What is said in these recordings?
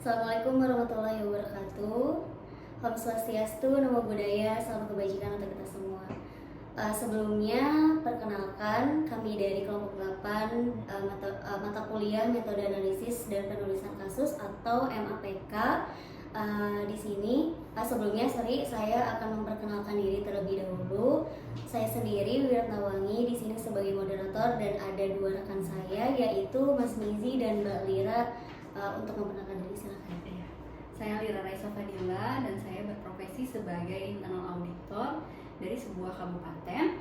Assalamualaikum warahmatullahi wabarakatuh. Om Swastiastu, Namo Buddhaya, salam kebajikan untuk kita semua. Sebelumnya, perkenalkan kami dari kelompok 8 mata kuliah Metode Analisis dan Penulisan Kasus atau MAPK. Di sini, sebelumnya saya akan memperkenalkan diri terlebih dahulu. Saya sendiri Wiratnawangi di sini sebagai moderator dan ada dua rekan saya yaitu Mas Mizi dan Mbak Lira. Untuk memperkenalkan diri silakan. Ya. Saya Lira Raisa Fadila dan saya berprofesi sebagai internal auditor dari sebuah kabupaten.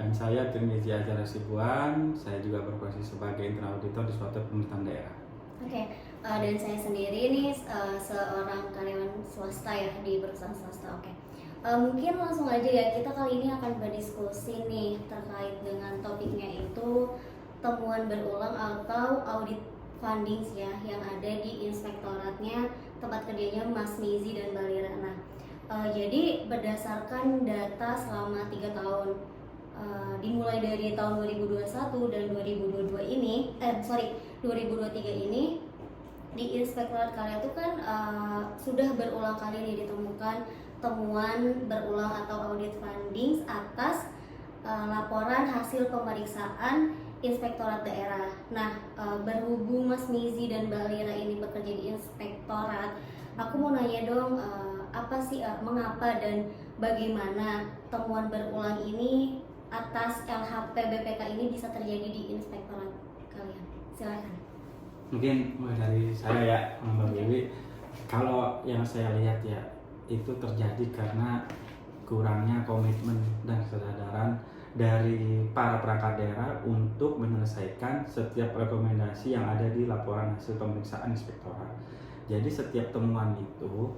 Dan saya Tirmizi Azhar Sibuan, saya juga berprofesi sebagai internal auditor di suatu pemerintahan daerah. Oke, dan saya sendiri ini seorang karyawan swasta ya di perusahaan swasta. Oke. Mungkin langsung aja ya, kita kali ini akan berdiskusi nih terkait dengan topiknya itu temuan berulang atau audit fundings ya yang ada di inspektoratnya tempat kerjanya Mas Mizi dan Mbak Lira. Nah, jadi berdasarkan data selama 3 tahun dimulai dari tahun 2021 dan 2023 ini di inspektorat kalian itu kan sudah berulang kali nih ditemukan temuan berulang atau audit fundings atas laporan hasil pemeriksaan inspektorat daerah. Nah, berhubung Mas Mizi dan Mbak Lira ini bekerja di inspektorat, aku mau nanya dong, apa sih mengapa dan bagaimana temuan berulang ini atas LHP BPK ini bisa terjadi di inspektorat kalian? Silakan. Mungkin mulai dari saya ya, Mbak Dewi. Kalau yang saya lihat ya, itu terjadi karena kurangnya komitmen dan kesadaran dari para perangkat daerah untuk menyelesaikan setiap rekomendasi yang ada di laporan hasil pemeriksaan inspektorat. Jadi setiap temuan itu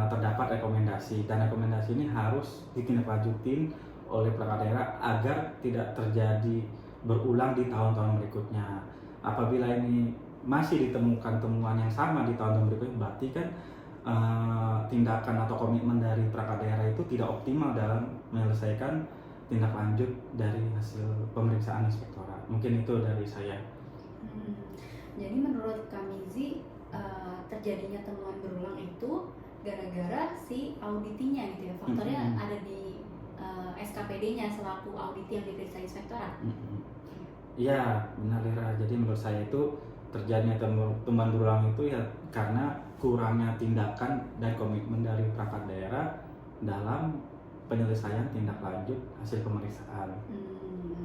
terdapat rekomendasi dan rekomendasi ini harus ditindaklanjutin oleh perangkat daerah agar tidak terjadi berulang di tahun-tahun berikutnya. Apabila ini masih ditemukan temuan yang sama di tahun-tahun berikutnya, berarti kan tindakan atau komitmen dari perangkat daerah itu tidak optimal dalam menyelesaikan tindak lanjut dari hasil pemeriksaan inspektorat. Mungkin itu dari saya. Jadi menurut Kamizi, terjadinya temuan berulang itu gara-gara si auditinya gitu ya. Faktornya ada di SKPD-nya selaku audit yang diperiksa inspektorat. Iya, benar Lira. Jadi menurut saya itu terjadinya temuan berulang itu ya karena kurangnya tindakan dan komitmen dari perangkat daerah dalam penyelesaian tindak lanjut hasil pemeriksaan.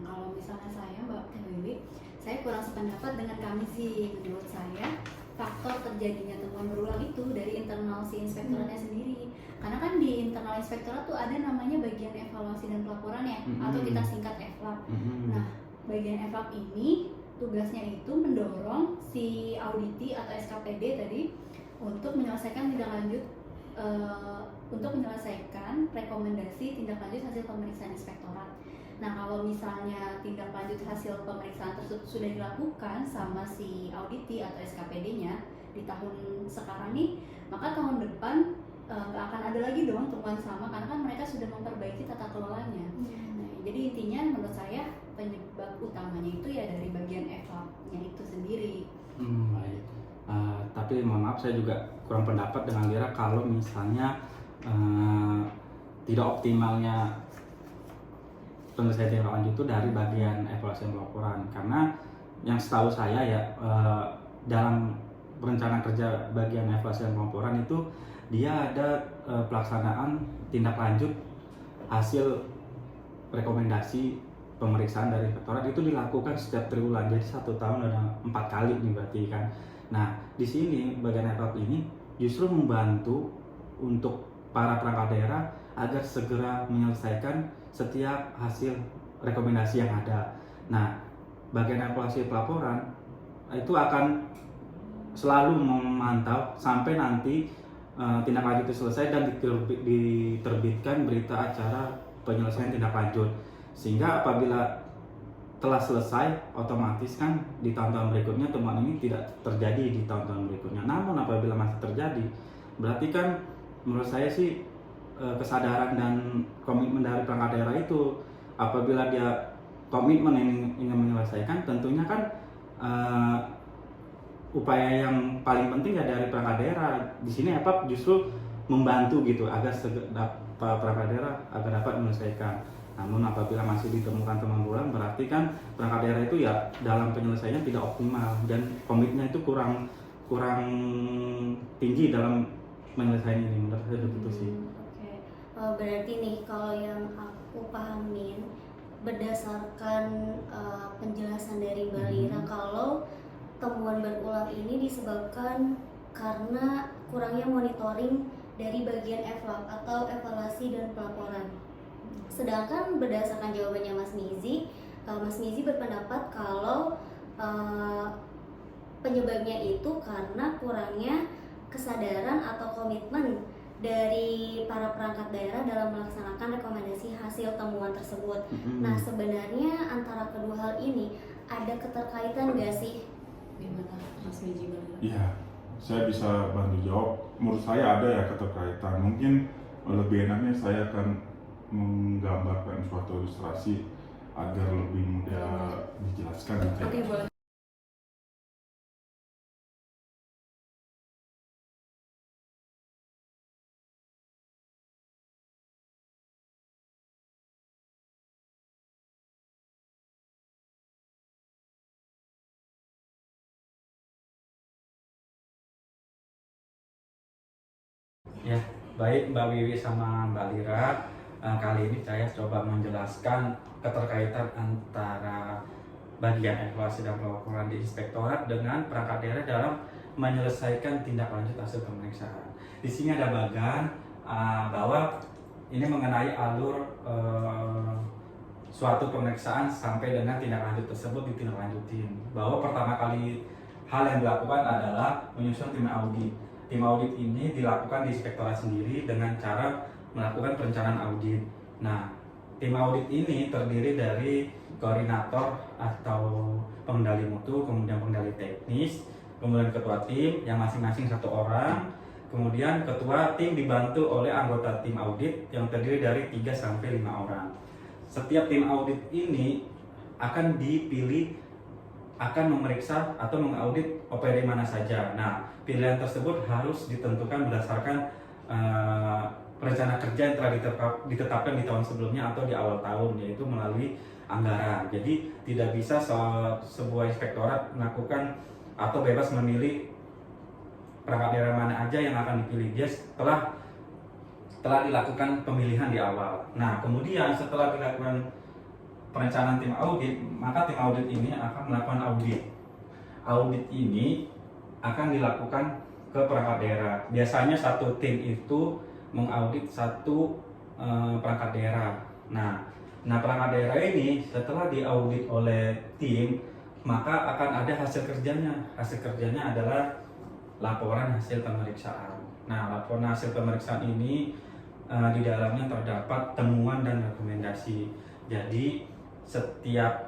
Kalau misalnya saya Mbak Wiwi, saya kurang sependapat dengan Kamizi. Menurut saya faktor terjadinya temuan berulang itu dari internal si inspektoratnya sendiri. Karena kan di internal inspektorat tuh ada namanya bagian evaluasi dan pelaporan ya, atau kita singkat EVLAP. Nah, bagian EVLAP ini tugasnya itu mendorong si auditi atau SKPD tadi untuk menyelesaikan tindak lanjut untuk menyelesaikan rekomendasi tindak lanjut hasil pemeriksaan inspektorat. Nah, kalau misalnya tindak lanjut hasil pemeriksaan tersebut sudah dilakukan sama si auditi atau SKPD-nya di tahun sekarang nih, maka tahun depan nggak akan ada lagi dong temuan sama karena kan mereka sudah memperbaiki tata kelolanya. Nah, jadi intinya menurut saya penyebab utamanya itu ya dari bagian EVLAP-nya itu sendiri. Baik. Tapi mohon maaf saya juga kurang pendapat dengan Lira kalau misalnya tidak optimalnya penyelesaian tindak lanjut itu dari bagian evaluasi dan pelaporan, karena yang setahu saya ya dalam perencanaan kerja bagian evaluasi dan pelaporan itu dia ada pelaksanaan tindak lanjut hasil rekomendasi pemeriksaan dari inspektorat itu dilakukan setiap triwulan, jadi 1 tahun ada 4 kali nih berarti kan. Nah, di sini bagian EVLAP ini justru membantu untuk para perangkat daerah agar segera menyelesaikan setiap hasil rekomendasi yang ada. Nah, bagian evaluasi pelaporan itu akan selalu memantau sampai nanti tindak lanjut itu selesai dan diterbitkan berita acara penyelesaian tindak lanjut. Sehingga apabila telah selesai, otomatis kan di tahun-tahun berikutnya temuan ini tidak terjadi di tahun-tahun berikutnya. Namun apabila masih terjadi, berarti kan menurut saya sih kesadaran dan komitmen dari perangkat daerah itu, apabila dia komitmen ingin menyelesaikan, tentunya kan upaya yang paling penting ya dari perangkat daerah. Di sini EPAP justru membantu gitu agar perangkat daerah agar dapat menyelesaikan. Namun apabila masih ditemukan temuan berulang, berarti kan perangkat daerah itu ya dalam penyelesaiannya tidak optimal dan komitmennya itu kurang tinggi dalam menyelesaikan ini. Menurut saya begitu sih. Oke. Berarti nih kalau yang aku pahamin berdasarkan penjelasan dari Mbak Lira, kalau temuan berulang ini disebabkan karena kurangnya monitoring dari bagian evaluasi atau evaluasi dan pelaporan. Sedangkan berdasarkan jawabannya Mas Mizi berpendapat kalau penyebabnya itu karena kurangnya kesadaran atau komitmen dari para perangkat daerah dalam melaksanakan rekomendasi hasil temuan tersebut. Nah, sebenarnya antara kedua hal ini ada keterkaitan nggak sih? Gimana Mas Miji? Iya, saya bisa bantu jawab. Menurut saya ada ya keterkaitan. Mungkin lebih enaknya saya akan menggambarkan suatu ilustrasi agar lebih mudah dijelaskan. Oke, boleh. Ya, baik Mbak Wiwi sama Mbak Lira, kali ini saya coba menjelaskan keterkaitan antara bagian evaluasi dan pelaporan di inspektorat dengan perangkat daerah dalam menyelesaikan tindak lanjut hasil pemeriksaan. Di sini ada bagan bahwa ini mengenai alur suatu pemeriksaan sampai dengan tindak lanjut tersebut ditindaklanjutin. Bahwa pertama kali hal yang dilakukan adalah menyusun tim audit. Tim audit ini dilakukan di inspektorat sendiri dengan cara melakukan perencanaan audit. Nah, tim audit ini terdiri dari koordinator atau pengendali mutu, kemudian pengendali teknis, kemudian ketua tim yang masing-masing 1 orang, kemudian ketua tim dibantu oleh anggota tim audit yang terdiri dari 3 sampai 5 orang. Setiap tim audit ini akan dipilih akan memeriksa atau mengaudit OPD mana saja. Nah, pilihan tersebut harus ditentukan berdasarkan rencana kerja yang telah ditetapkan di tahun sebelumnya atau di awal tahun, yaitu melalui anggaran. Jadi tidak bisa sebuah inspektorat melakukan atau bebas memilih perangkat daerah mana aja yang akan dipilih. Dia telah dilakukan pemilihan di awal. Nah, kemudian setelah dilakukan perencanaan tim audit, maka tim audit ini akan melakukan audit. Audit ini akan dilakukan ke perangkat daerah. Biasanya satu tim itu mengaudit satu perangkat daerah. Nah, perangkat daerah ini setelah diaudit oleh tim, maka akan ada hasil kerjanya. Hasil kerjanya adalah laporan hasil pemeriksaan. Nah, laporan hasil pemeriksaan ini di dalamnya terdapat temuan dan rekomendasi. Jadi setiap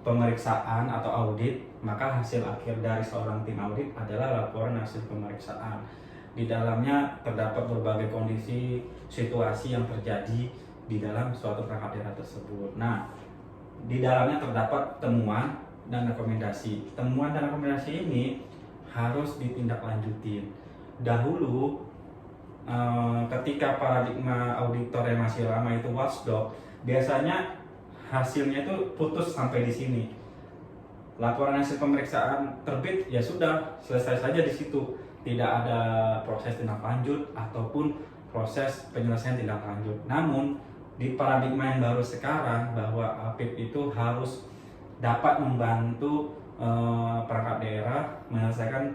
pemeriksaan atau audit, maka hasil akhir dari seorang tim audit adalah laporan hasil pemeriksaan. Di dalamnya terdapat berbagai kondisi, situasi yang terjadi di dalam suatu perangkat daerah tersebut. Nah, di dalamnya terdapat temuan dan rekomendasi. Temuan dan rekomendasi ini harus ditindaklanjutin. Dahulu, ketika paradigma auditor yang masih lama itu watchdog, biasanya hasilnya itu putus sampai di sini. Laporan hasil pemeriksaan terbit, ya sudah, selesai saja di situ. Tidak ada proses tindak lanjut ataupun proses penyelesaian tindak lanjut. Namun di paradigma yang baru sekarang, bahwa APIP itu harus dapat membantu perangkat daerah menyelesaikan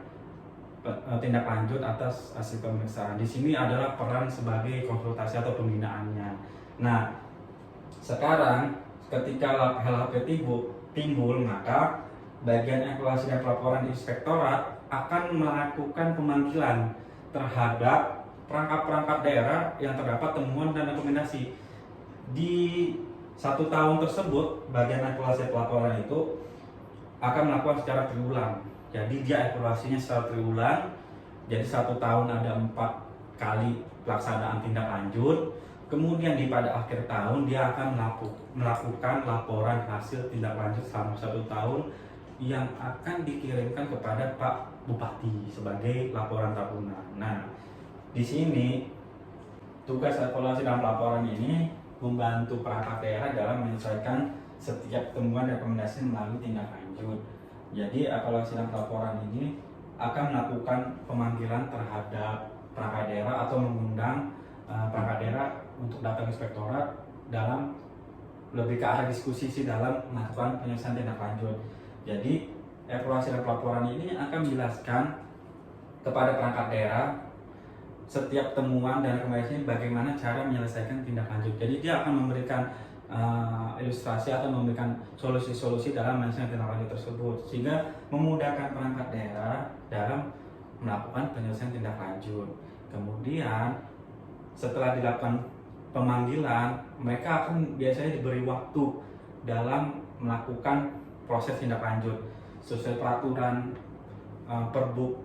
tindak lanjut atas hasil pemeriksaan. Di sini adalah peran sebagai konsultasi atau pembinaannya. Nah, sekarang ketika LHP timbul, maka bagian evaluasi dan pelaporan di inspektorat akan melakukan pemanggilan terhadap perangkat-perangkat daerah yang terdapat temuan dan rekomendasi. Di 1 tahun tersebut, bagian evaluasi pelaporan itu akan melakukan secara triwulan. Jadi dia evaluasinya secara triwulan. Jadi 1 tahun ada 4 kali pelaksanaan tindak lanjut. Kemudian pada akhir tahun dia akan melakukan laporan hasil tindak lanjut selama 1 tahun yang akan dikirimkan kepada Pak Bupati sebagai laporan tahunan. Nah, di sini tugas evaluasi dan laporan ini membantu perangkat daerah dalam menyelesaikan setiap temuan rekomendasi melalui tindak lanjut. Jadi evaluasi dan laporan ini akan melakukan pemanggilan terhadap perangkat daerah atau mengundang perangkat daerah untuk datang ke inspektorat dalam lebih ke arah diskusi sih dalam melakukan penyelesaian tindak lanjut. Jadi evaluasi dan laporan ini akan menjelaskan kepada perangkat daerah setiap temuan dan rekomendasi bagaimana cara menyelesaikan tindak lanjut. Jadi dia akan memberikan ilustrasi atau memberikan solusi-solusi dalam menyelesaikan tindak lanjut tersebut, sehingga memudahkan perangkat daerah dalam melakukan penyelesaian tindak lanjut. Kemudian setelah dilakukan pemanggilan, mereka akan biasanya diberi waktu dalam melakukan proses tindak lanjut sesuai peraturan Perbuk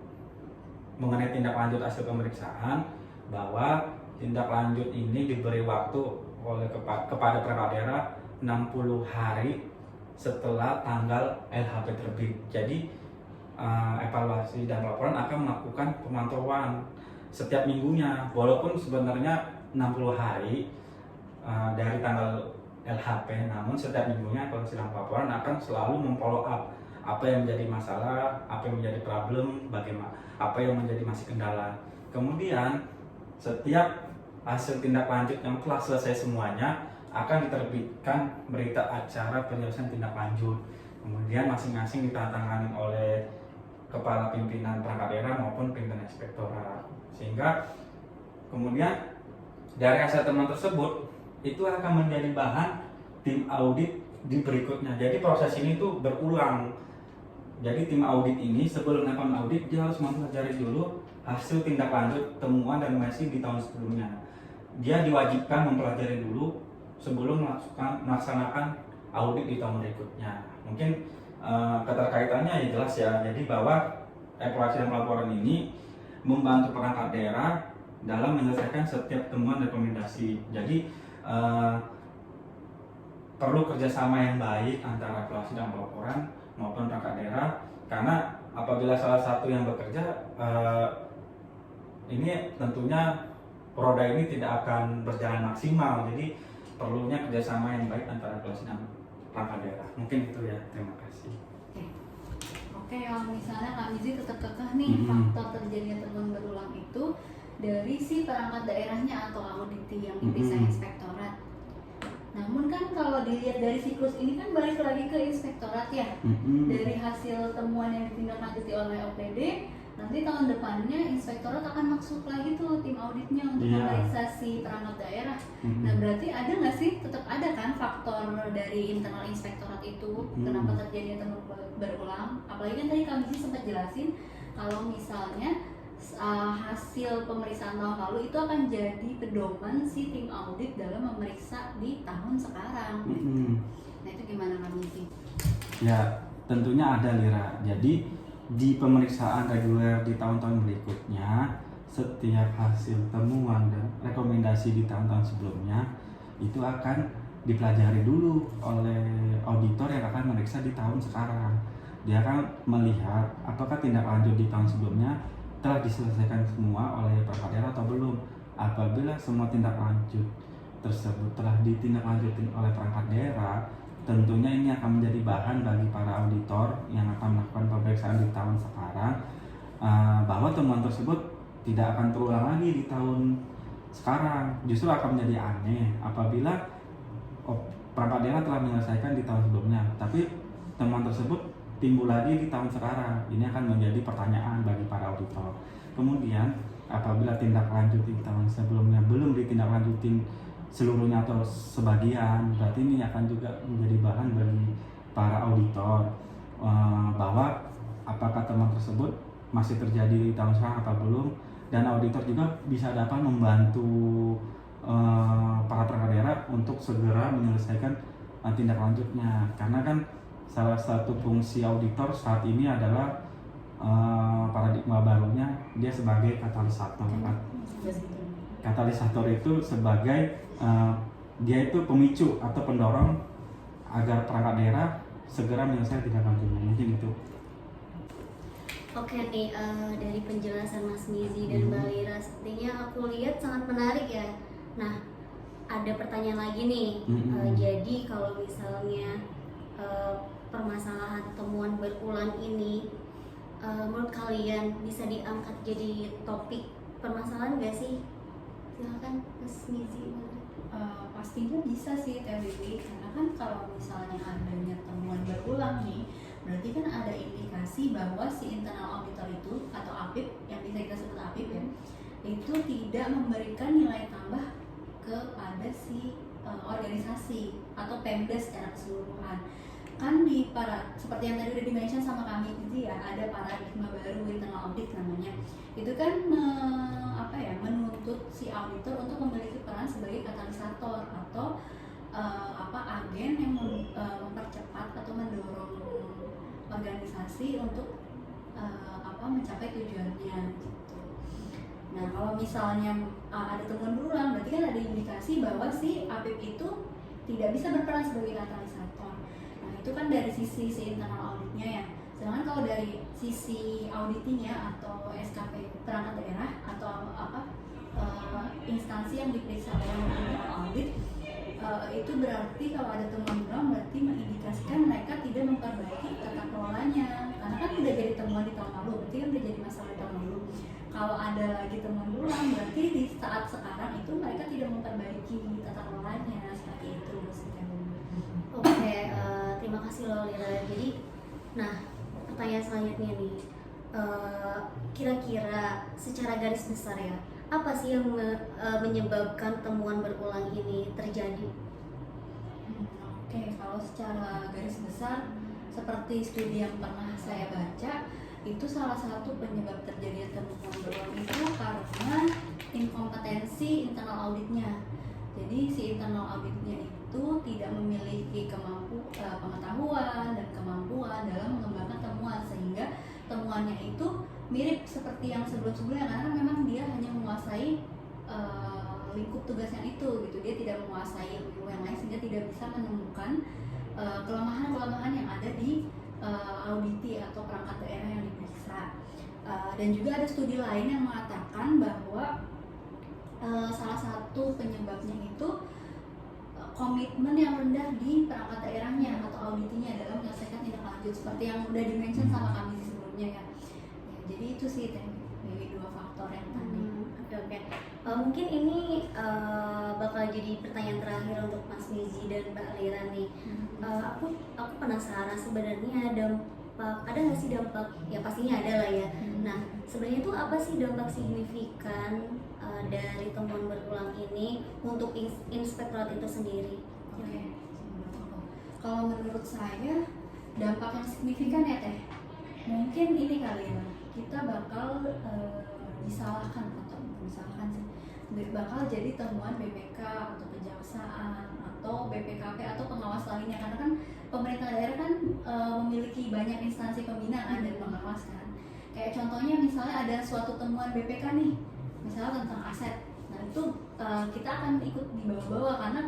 mengenai tindak lanjut hasil pemeriksaan, bahwa tindak lanjut ini diberi waktu oleh kepada perangkat daerah 60 hari setelah tanggal LHP terbit. Jadi evaluasi dan laporan akan melakukan pemantauan setiap minggunya, walaupun sebenarnya 60 hari dari tanggal LHP, namun setiap minggunya evaluasi dan laporan akan selalu memfollow up apa yang menjadi masalah, apa yang menjadi problem, bagaimana, apa yang menjadi masih kendala. Kemudian setiap hasil tindak lanjut yang telah selesai semuanya akan diterbitkan berita acara penyelesaian tindak lanjut. Kemudian masing-masing ditandatangani oleh kepala pimpinan perangkat daerah maupun pimpinan inspektorat, sehingga kemudian dari hasil temuan tersebut itu akan menjadi bahan tim audit di berikutnya. Jadi proses ini tuh berulang. Jadi tim audit ini sebelum melakukan audit dia harus mempelajari dulu hasil tindak lanjut temuan dan masih di tahun sebelumnya. Dia diwajibkan mempelajari dulu sebelum melaksanakan audit di tahun berikutnya. Mungkin keterkaitannya ya jelas ya. Jadi bahwa evaluasi dan laporan ini membantu perangkat daerah dalam menyelesaikan setiap temuan rekomendasi. Jadi perlu kerjasama yang baik antara evaluasi dan laporan maupun perangkat daerah, karena apabila salah satu yang bekerja ini tentunya roda ini tidak akan berjalan maksimal. Jadi perlunya kerjasama yang baik antara evaluasi dan perangkat daerah. Mungkin itu ya, terima kasih. Oke, kalau misalnya Kak Mizi tetap kekeh nih faktor terjadinya temuan berulang itu dari si perangkat daerahnya atau auditi yang dipisah inspektorat. Namun kan kalau dilihat dari siklus ini kan balik lagi ke inspektorat ya. Dari hasil temuan yang ditindaklanjuti oleh OPD, nanti tahun depannya inspektorat akan masuk lagi tuh tim auditnya untuk memeriksa si perangkat daerah. Nah berarti ada nggak sih, tetap ada kan faktor dari internal inspektorat itu kenapa terjadinya temuan berulang? Apalagi kan tadi kami sih sempat jelasin kalau misalnya hasil pemeriksaan tahun lalu itu akan jadi pedoman si tim audit dalam memeriksa di tahun sekarang. Nah itu gimana kami sih? Ya tentunya ada Lira. Jadi di pemeriksaan reguler di tahun-tahun berikutnya, setiap hasil temuan dan rekomendasi di tahun-tahun sebelumnya itu akan dipelajari dulu oleh auditor yang akan memeriksa di tahun sekarang. Dia akan melihat apakah tindak lanjut di tahun sebelumnya telah diselesaikan semua oleh perangkat daerah atau belum. Apabila semua tindak lanjut tersebut telah ditindaklanjuti oleh perangkat daerah, tentunya ini akan menjadi bahan bagi para auditor yang akan melakukan pemeriksaan di tahun sekarang, bahwa temuan tersebut tidak akan terulang lagi di tahun sekarang. Justru akan menjadi aneh apabila perangkat daerah telah menyelesaikan di tahun sebelumnya, tapi temuan tersebut timbul lagi di tahun sekarang. Ini akan menjadi pertanyaan bagi para auditor. Kemudian apabila tindak lanjut di tahun sebelumnya belum ditindaklanjutin seluruhnya atau sebagian, berarti ini akan juga menjadi bahan bagi para auditor bahwa apakah temuan tersebut masih terjadi di tahun sekarang atau belum. Dan auditor juga bisa dapat membantu para perangkat daerah untuk segera menyelesaikan tindak lanjutnya, karena kan salah satu fungsi auditor saat ini adalah paradigma barunya dia sebagai katalisator. Katalisator itu sebagai dia itu pemicu atau pendorong agar perangkat daerah segera menyelesaikan tindak lanjutnya. Mungkin itu. Oke nih, dari penjelasan Mas Mizi dan Mbak Lira, sepertinya aku lihat sangat menarik ya. Nah, ada pertanyaan lagi nih. Jadi kalau misalnya permasalahan temuan berulang ini, menurut kalian bisa diangkat jadi topik permasalahan nggak sih? Silakan Mas Mizi. Pastinya bisa sih Teh Wiwi, karena kan kalau misalnya adanya temuan berulang nih, berarti kan ada indikasi bahwa si internal auditor itu atau APIP, yang bisa kita sebut APIP ya, itu tidak memberikan nilai tambah kepada si organisasi atau Pemda secara keseluruhan. Kan di seperti yang tadi udah di-mention sama kami gitu ya, ada paradigma baru internal audit namanya. Itu kan menuntut si auditor untuk memiliki peran sebagai katalisator atau agen yang mempercepat atau mendorong organisasi untuk mencapai tujuannya gitu. Nah, kalau misalnya ada temuan berulang, berarti kan ada indikasi bahwa si APIP itu tidak bisa berperan sebagai katalisator. Nah, itu kan dari sisi internal auditnya ya. Sedangkan kalau dari sisi auditinya atau SKP perangkat daerah atau instansi yang diperiksa oleh internal audit, itu berarti kalau ada temuan berulang berarti mengindikasikan mereka tidak memperbaiki tata kelolanya, karena kan udah jadi temuan di tahun lalu, berarti kan udah jadi masalah di tahun lalu. Kalau ada lagi temuan berulang berarti di saat sekarang itu mereka tidak memperbaiki tata kelolanya, seperti itu. Oke, terima kasih loh Lira. Jadi, nah pertanyaan selanjutnya nih, kira-kira secara garis besar ya, apa sih yang menyebabkan temuan berulang ini terjadi? Oke, kalau secara garis besar seperti studi yang pernah saya baca, itu salah satu penyebab terjadinya temuan berulang itu karena inkompetensi internal auditnya. Jadi si internal auditnya itu tidak memiliki pengetahuan dan kemampuan dalam mengembangkan temuan, sehingga temuannya itu mirip seperti yang sebelum-sebelumnya, karena memang dia hanya menguasai lingkup tugas yang itu gitu. Dia tidak menguasai ilmu yang lain, sehingga tidak bisa menemukan kelemahan-kelemahan yang ada di auditi atau perangkat daerah yang diperiksa. Dan juga ada studi lain yang mengatakan bahwa salah satu penyebabnya itu komitmen yang rendah di perangkat daerahnya atau auditinya dalam menyelesaikan tindak lanjut, seperti yang udah di-mention sama kami sebelumnya ya. Jadi itu sih dari dua faktor yang tadi. Oke. Mungkin ini bakal jadi pertanyaan terakhir untuk Mas Mizi dan Mbak Lira nih. Aku penasaran sebenarnya ada nggak sih dampak? Ya pastinya ada lah ya. Nah, sebenarnya itu apa sih dampak signifikan dari temuan berulang ini untuk inspektorat itu sendiri? Oke. Kalau menurut saya dampak yang signifikan ya Teh, mungkin ini kali ya, kita bakal disalahkan atau misalkan sih bakal jadi temuan BPK atau kejaksaan atau BPKP atau pengawas lainnya, karena kan pemerintah daerah kan memiliki banyak instansi pembinaan dan pengawas kan. Kayak contohnya misalnya ada suatu temuan BPK nih, misalnya tentang aset, nah itu kita akan ikut dibawa-bawa karena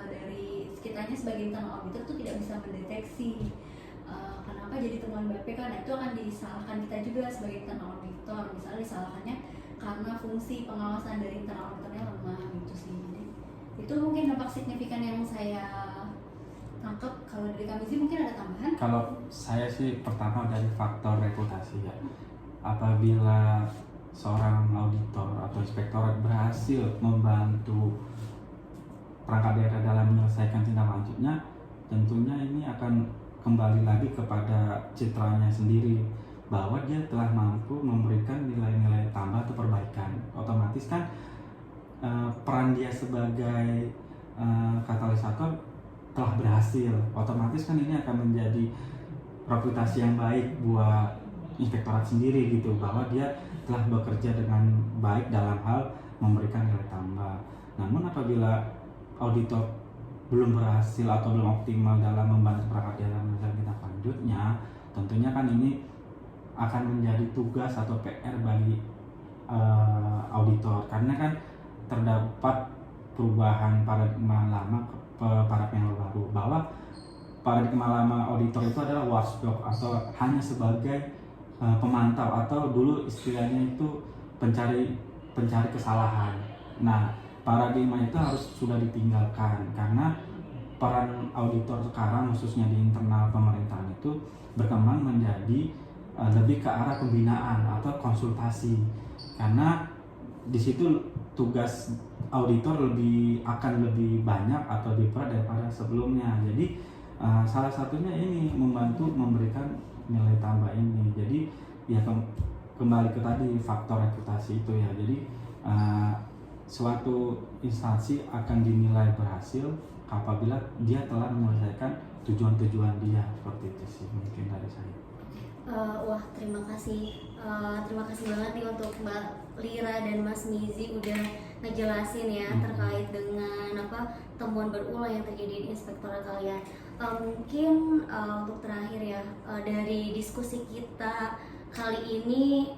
dari kitanya sebagai internal auditor itu tidak bisa mendeteksi kenapa jadi temuan BPK. Nah itu akan disalahkan kita juga sebagai internal auditor, misalnya disalahkannya karena fungsi pengawasan dari internal auditornya lemah gitu sih. Jadi itu mungkin dampak signifikan yang saya tangkap. Kalau dari kami sih mungkin ada tambahan? Kalau saya sih pertama dari faktor reputasi ya. Apabila seorang auditor atau inspektorat berhasil membantu perangkat daerah dalam menyelesaikan tindak lanjutnya, tentunya ini akan kembali lagi kepada citranya sendiri, bahwa dia telah mampu memberikan nilai-nilai tambah atau perbaikan. Otomatis kan peran dia sebagai katalisator telah berhasil, otomatis kan ini akan menjadi reputasi yang baik buat inspektorat sendiri gitu, bahwa dia telah bekerja dengan baik dalam hal memberikan nilai tambah. Namun apabila auditor belum berhasil atau belum optimal dalam membantu perangkat daerah menyelesaikan tindak lanjutnya, tentunya kan ini akan menjadi tugas atau PR bagi auditor, karena kan terdapat perubahan paradigma lama ke paradigma yang baru, bahwa paradigma lama auditor itu adalah watchdog atau hanya sebagai pemantau, atau dulu istilahnya itu pencari kesalahan. Nah, paradigma itu harus sudah ditinggalkan karena peran auditor sekarang khususnya di internal pemerintahan itu berkembang menjadi lebih ke arah pembinaan atau konsultasi, karena di situ tugas auditor akan lebih banyak atau lebih berat daripada sebelumnya. Jadi salah satunya ini membantu memberikan nilai tambah ini. Jadi ya kembali ke tadi faktor reputasi itu ya. Jadi suatu instansi akan dinilai berhasil apabila dia telah menyelesaikan tujuan-tujuan dia. Seperti itu sih mungkin dari saya. Wah, terima kasih banget nih untuk Mbak Lira dan Mas Mizi udah ngejelasin ya terkait dengan temuan berulang yang terjadi di inspektorat kalian. Mungkin untuk terakhir ya, dari diskusi kita kali ini,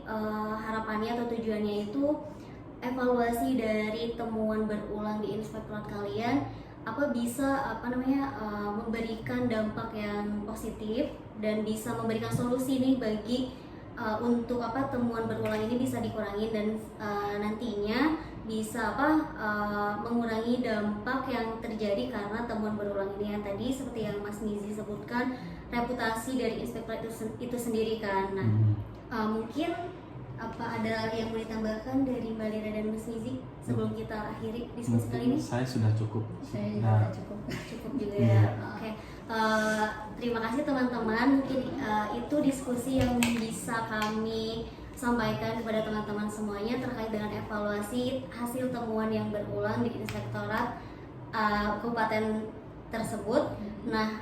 harapannya atau tujuannya itu evaluasi dari temuan berulang di inspektorat kalian bisa memberikan dampak yang positif dan bisa memberikan solusi nih bagi untuk temuan berulang ini bisa dikurangi dan nantinya bisa mengurangi dampak yang terjadi karena temuan berulang ini yang tadi seperti yang Mas Mizi sebutkan, reputasi dari inspektorat itu sendiri kan. Nah, mungkin ada yang mau ditambahkan dari Mbak Lira dan Mas Mizi sebelum kita akhiri diskusi kali ini? Saya sudah cukup. Saya juga cukup. Cukup juga ya. Oke. Terima kasih teman-teman. Mungkin itu diskusi yang bisa kami sampaikan kepada teman-teman semuanya terkait dengan evaluasi hasil temuan yang berulang di inspektorat kabupaten tersebut. Nah,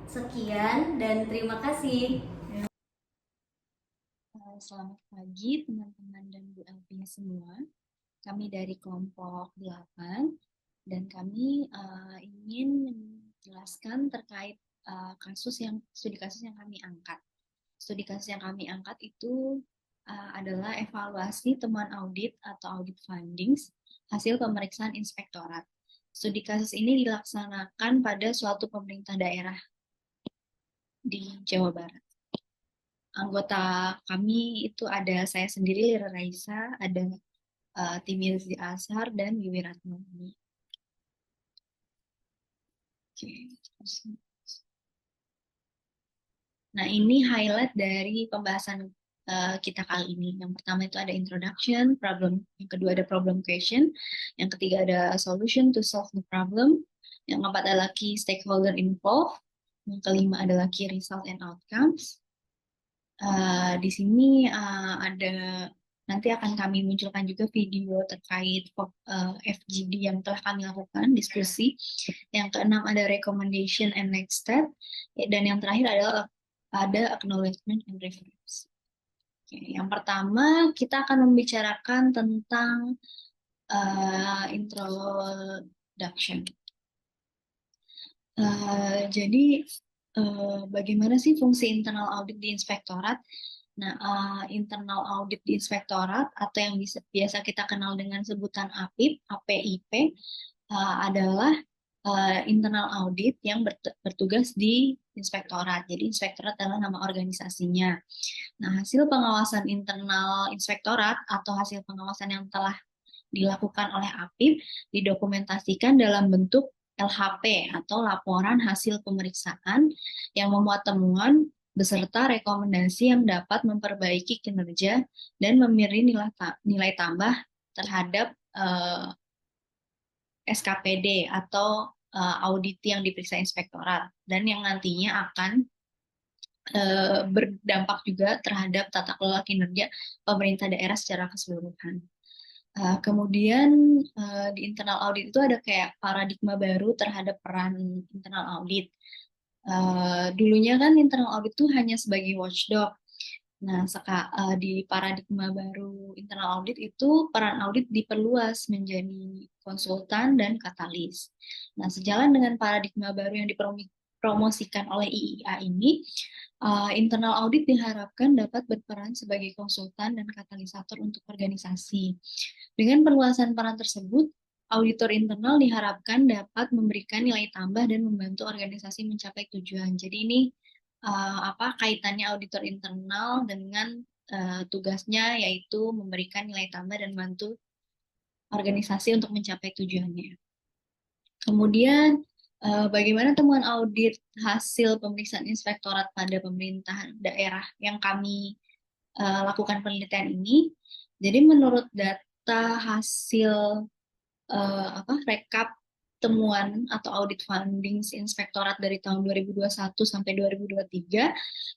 sekian dan terima kasih. Selamat pagi teman-teman dan Bu Elvin semua. Kami dari kelompok 8 dan kami ingin menjelaskan terkait studi kasus yang kami angkat. Studi kasus yang kami angkat itu adalah evaluasi temuan audit atau audit findings hasil pemeriksaan inspektorat. Studi kasus ini dilaksanakan pada suatu pemerintah daerah di Jawa Barat. Anggota kami itu ada saya sendiri, Lira Raisa, ada Timilzi Azhar, dan Wiwi Ratnawati. Nah, ini highlight dari pembahasan kita kali ini. Yang pertama itu ada introduction, problem. Yang kedua ada problem question. Yang ketiga ada solution to solve the problem. Yang keempat adalah key stakeholder involved. Yang kelima adalah key result and outcomes. Di sini ada nanti akan kami munculkan juga video terkait FGD yang telah kami lakukan diskusi. Yang keenam ada recommendation and next step, dan yang terakhir adalah ada acknowledgement and reference. Oke, yang pertama kita akan membicarakan tentang introduction. Jadi bagaimana sih fungsi internal audit di inspektorat? Nah, internal audit di inspektorat atau yang biasa kita kenal dengan sebutan APIP, adalah internal audit yang bertugas di inspektorat. Jadi inspektorat adalah nama organisasinya. Nah, hasil pengawasan internal inspektorat atau hasil pengawasan yang telah dilakukan oleh APIP didokumentasikan dalam bentuk LHP atau laporan hasil pemeriksaan yang memuat temuan beserta rekomendasi yang dapat memperbaiki kinerja dan memberi nilai tambah terhadap SKPD atau audit yang diperiksa inspektorat, dan yang nantinya akan berdampak juga terhadap tata kelola kinerja pemerintah daerah secara keseluruhan. Kemudian di internal audit itu ada kayak paradigma baru terhadap peran internal audit. Dulunya kan internal audit itu hanya sebagai watchdog. Nah, di paradigma baru internal audit itu peran audit diperluas menjadi konsultan dan katalis. Nah, sejalan dengan paradigma baru yang dipromosikan oleh IIA ini, internal audit diharapkan dapat berperan sebagai konsultan dan katalisator untuk organisasi. Dengan perluasan peran tersebut, auditor internal diharapkan dapat memberikan nilai tambah dan membantu organisasi mencapai tujuan. Jadi ini kaitannya auditor internal dengan tugasnya yaitu memberikan nilai tambah dan membantu organisasi untuk mencapai tujuannya. Kemudian bagaimana temuan audit hasil pemeriksaan inspektorat pada pemerintahan daerah yang kami lakukan penelitian ini? Jadi menurut data hasil rekap temuan atau audit findings inspektorat dari tahun 2021 sampai 2023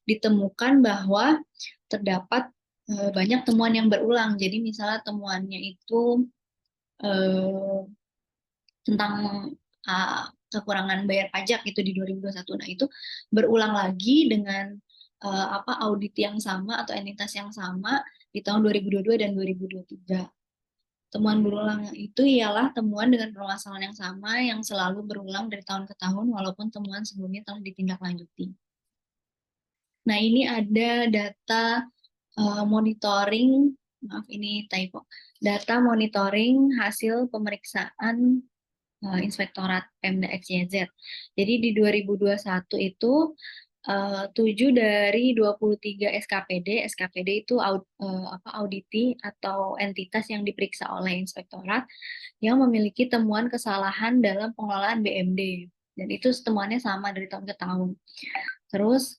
ditemukan bahwa terdapat banyak temuan yang berulang. Jadi misalnya temuannya itu tentang kekurangan bayar pajak itu di 2021. Nah, itu berulang lagi dengan audit yang sama atau entitas yang sama di tahun 2022 dan 2023. Temuan berulang itu ialah temuan dengan permasalahan yang sama yang selalu berulang dari tahun ke tahun walaupun temuan sebelumnya telah ditindaklanjuti. Nah, ini ada data monitoring, maaf ini typo, data monitoring hasil pemeriksaan Inspektorat Pemda XYZ. Jadi di 2021 itu 7 dari 23 SKPD itu auditi atau entitas yang diperiksa oleh inspektorat yang memiliki temuan kesalahan dalam pengelolaan BMD. Dan itu temuannya sama dari tahun ke tahun. Terus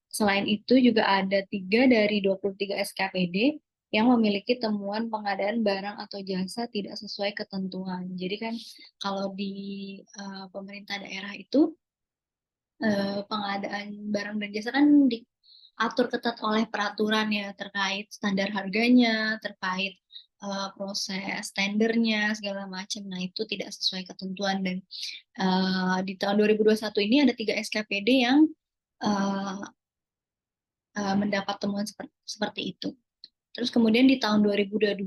selain itu juga ada 3 dari 23 SKPD yang memiliki temuan pengadaan barang atau jasa tidak sesuai ketentuan. Jadi kan kalau di pemerintah daerah itu pengadaan barang dan jasa kan diatur ketat oleh peraturan ya terkait standar harganya, terkait proses tendernya segala macam. Nah itu tidak sesuai ketentuan dan di tahun 2021 ini ada 3 SKPD yang mendapat temuan seperti itu. Terus kemudian di tahun 2022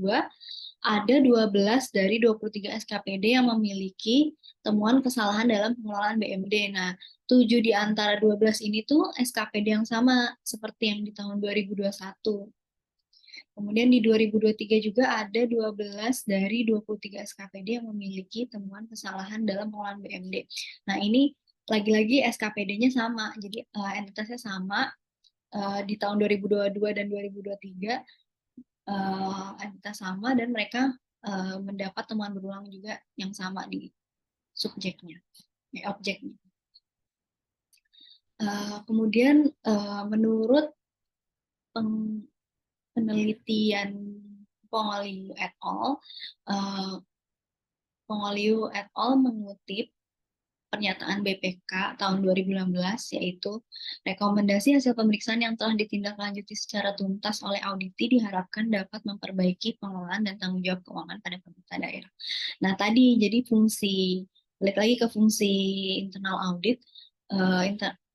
ada 12 dari 23 SKPD yang memiliki temuan kesalahan dalam pengelolaan BMD. Nah, 7 di antara 12 ini tuh SKPD yang sama seperti yang di tahun 2021. Kemudian di 2023 juga ada 12 dari 23 SKPD yang memiliki temuan kesalahan dalam pengelolaan BMD. Nah, ini lagi-lagi SKPD-nya sama, jadi entitasnya sama di tahun 2022 dan 2023 entitas sama dan mereka mendapat temuan berulang juga yang sama di subjeknya, objeknya. Kemudian menurut penelitian Pongoliu et al. Pongoliu et al. Mengutip pernyataan BPK tahun 2016 yaitu rekomendasi hasil pemeriksaan yang telah ditindaklanjuti secara tuntas oleh auditi diharapkan dapat memperbaiki pengelolaan dan tanggung jawab keuangan pada pemerintah daerah. Nah tadi jadi balik lagi ke fungsi internal audit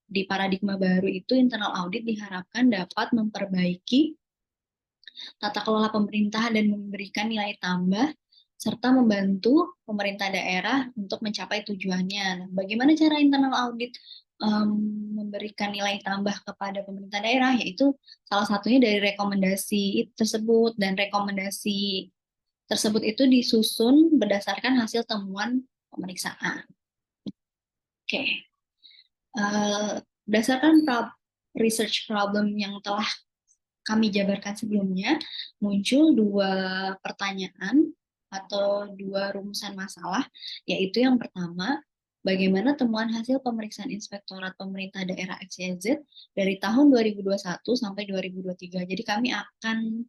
di paradigma baru itu internal audit diharapkan dapat memperbaiki tata kelola pemerintahan dan memberikan nilai tambah serta membantu pemerintah daerah untuk mencapai tujuannya. Nah, bagaimana cara internal audit memberikan nilai tambah kepada pemerintah daerah? Yaitu salah satunya dari rekomendasi tersebut, dan rekomendasi tersebut itu disusun berdasarkan hasil temuan pemeriksaan. Oke. Berdasarkan research problem yang telah kami jabarkan sebelumnya, muncul 2 pertanyaan atau 2 rumusan masalah, yaitu yang pertama, bagaimana temuan hasil pemeriksaan Inspektorat Pemerintah Daerah XYZ dari tahun 2021 sampai 2023. Jadi kami akan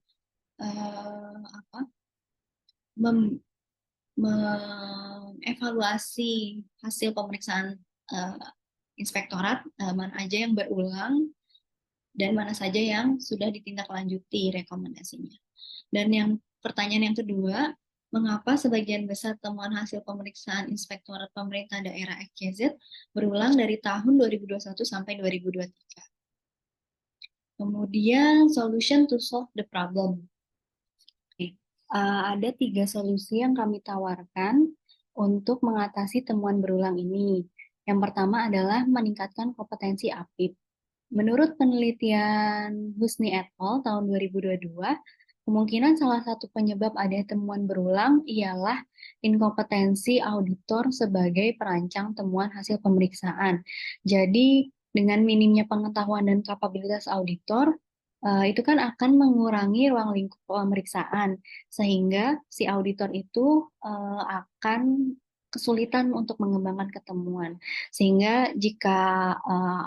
mengevaluasi hasil pemeriksaan Inspektorat, mana aja yang berulang dan mana saja yang sudah ditindaklanjuti rekomendasinya. Dan yang pertanyaan yang kedua, mengapa sebagian besar temuan hasil pemeriksaan Inspektorat Pemerintah Daerah XYZ berulang dari tahun 2021 sampai 2023? Kemudian, solution to solve the problem. Ada 3 solusi yang kami tawarkan untuk mengatasi temuan berulang ini. Yang pertama adalah meningkatkan kompetensi APIP. Menurut penelitian Husni et al. Tahun 2022, Kemungkinan salah satu penyebab adanya temuan berulang ialah inkompetensi auditor sebagai perancang temuan hasil pemeriksaan. Jadi, dengan minimnya pengetahuan dan kapabilitas auditor, itu kan akan mengurangi ruang lingkup pemeriksaan, sehingga si auditor itu akan kesulitan untuk mengembangkan ketemuan. Sehingga jika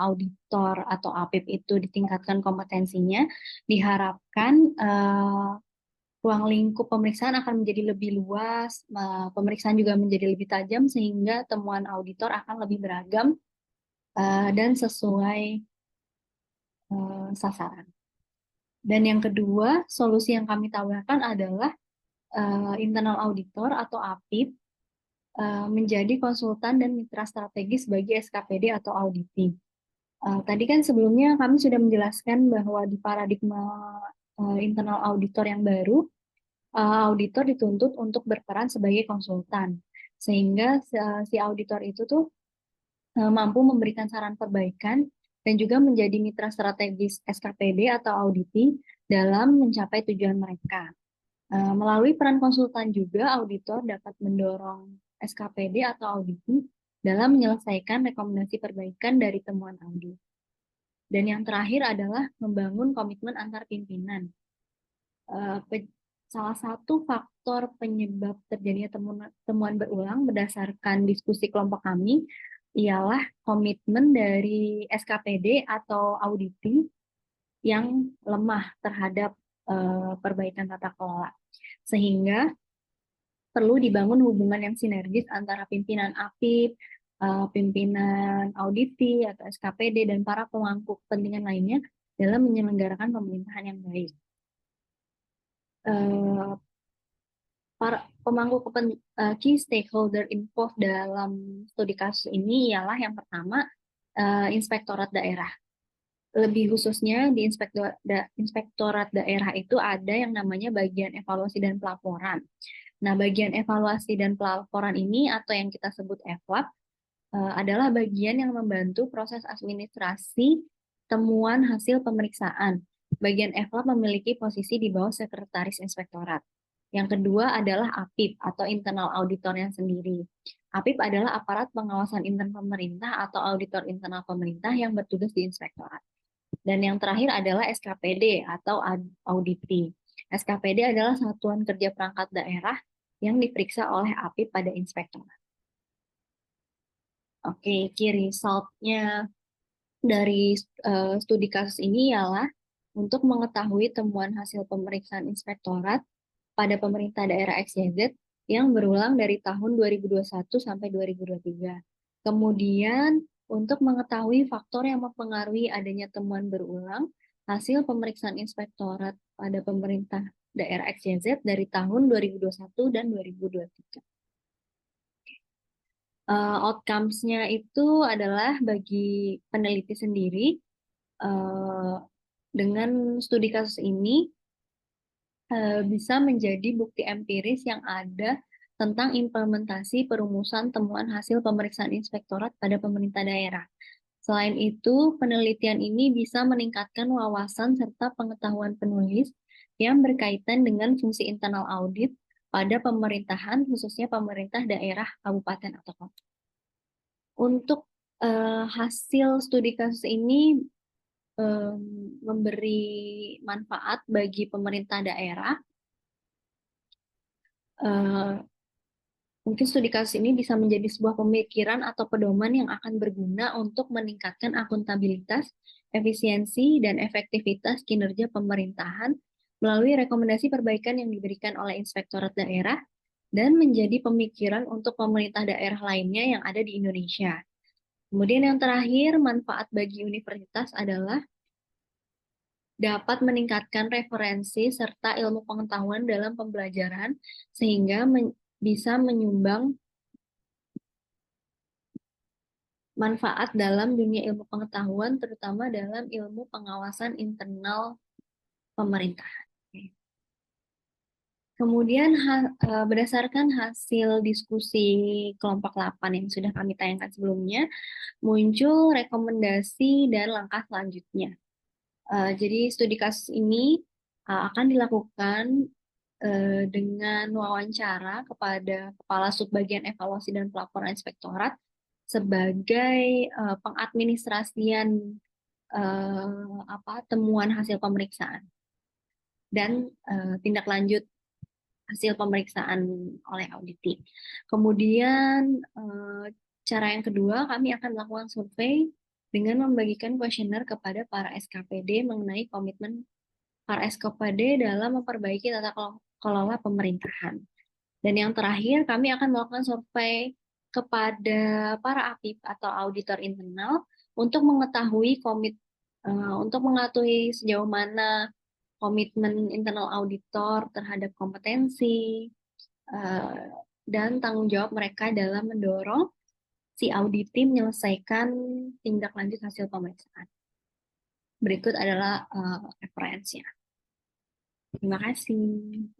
auditor atau APIP itu ditingkatkan kompetensinya, diharapkan ruang lingkup pemeriksaan akan menjadi lebih luas, pemeriksaan juga menjadi lebih tajam, sehingga temuan auditor akan lebih beragam dan sesuai sasaran. Dan yang kedua, solusi yang kami tawarkan adalah internal auditor atau APIP menjadi konsultan dan mitra strategis bagi SKPD atau auditing. Tadi kan sebelumnya kami sudah menjelaskan bahwa di paradigma internal auditor yang baru, auditor dituntut untuk berperan sebagai konsultan, sehingga si auditor itu tuh mampu memberikan saran perbaikan dan juga menjadi mitra strategis SKPD atau auditing dalam mencapai tujuan mereka. Melalui peran konsultan juga, auditor dapat mendorong SKPD atau auditing dalam menyelesaikan rekomendasi perbaikan dari temuan audit. Dan yang terakhir adalah membangun komitmen antar pimpinan. Salah satu faktor penyebab terjadinya temuan berulang berdasarkan diskusi kelompok kami ialah komitmen dari SKPD atau auditing yang lemah terhadap perbaikan tata kelola. Sehingga perlu dibangun hubungan yang sinergis antara pimpinan APIP, pimpinan auditi atau SKPD, dan para pemangku kepentingan lainnya dalam menyelenggarakan pemerintahan yang baik. Para pemangku key stakeholder involved dalam studi kasus ini ialah yang pertama, inspektorat daerah. Lebih khususnya di inspektorat daerah itu ada yang namanya bagian evaluasi dan pelaporan. Nah, bagian evaluasi dan pelaporan ini atau yang kita sebut EVLAP adalah bagian yang membantu proses administrasi temuan hasil pemeriksaan. Bagian EVLAP memiliki posisi di bawah sekretaris inspektorat. Yang kedua adalah APIP atau internal auditornya sendiri. APIP adalah aparat pengawasan intern pemerintah atau auditor internal pemerintah yang bertugas di inspektorat. Dan yang terakhir adalah SKPD atau auditi. SKPD adalah satuan kerja perangkat daerah yang diperiksa oleh APIP pada inspektorat. Oke, key result-nya dari studi kasus ini ialah untuk mengetahui temuan hasil pemeriksaan inspektorat pada pemerintah daerah XYZ yang berulang dari tahun 2021 sampai 2023. Kemudian, untuk mengetahui faktor yang mempengaruhi adanya temuan berulang, hasil pemeriksaan inspektorat pada pemerintah daerah XYZ dari tahun 2021 dan 2023. Outcomes-nya itu adalah bagi peneliti sendiri, dengan studi kasus ini, bisa menjadi bukti empiris yang ada tentang implementasi perumusan temuan hasil pemeriksaan inspektorat pada pemerintah daerah. Selain itu, penelitian ini bisa meningkatkan wawasan serta pengetahuan penulis yang berkaitan dengan fungsi internal audit pada pemerintahan, khususnya pemerintah daerah, kabupaten, atau kota. Untuk hasil studi kasus ini memberi manfaat bagi pemerintah daerah. Mungkin studi kasus ini bisa menjadi sebuah pemikiran atau pedoman yang akan berguna untuk meningkatkan akuntabilitas, efisiensi, dan efektivitas kinerja pemerintahan melalui rekomendasi perbaikan yang diberikan oleh inspektorat daerah dan menjadi pemikiran untuk pemerintah daerah lainnya yang ada di Indonesia. Kemudian yang terakhir, manfaat bagi universitas adalah dapat meningkatkan referensi serta ilmu pengetahuan dalam pembelajaran sehingga bisa menyumbang manfaat dalam dunia ilmu pengetahuan, terutama dalam ilmu pengawasan internal pemerintahan. Kemudian berdasarkan hasil diskusi kelompok 8 yang sudah kami tayangkan sebelumnya, muncul rekomendasi dan langkah selanjutnya. Jadi studi kasus ini akan dilakukan dengan wawancara kepada Kepala Subbagian Evaluasi dan Pelaporan Inspektorat sebagai pengadministrasian temuan hasil pemeriksaan dan tindak lanjut hasil pemeriksaan oleh auditing. Kemudian cara yang kedua, kami akan melakukan survei dengan membagikan kuesioner kepada para SKPD mengenai komitmen para SKPD dalam memperbaiki tata kelola pemerintahan. Dan yang terakhir, kami akan melakukan survei kepada para APIP atau auditor internal untuk mengetahui sejauh mana komitmen internal auditor terhadap kompetensi dan tanggung jawab mereka dalam mendorong si audit tim menyelesaikan tindak lanjut hasil pemeriksaan. Berikut adalah referensinya. Terima kasih.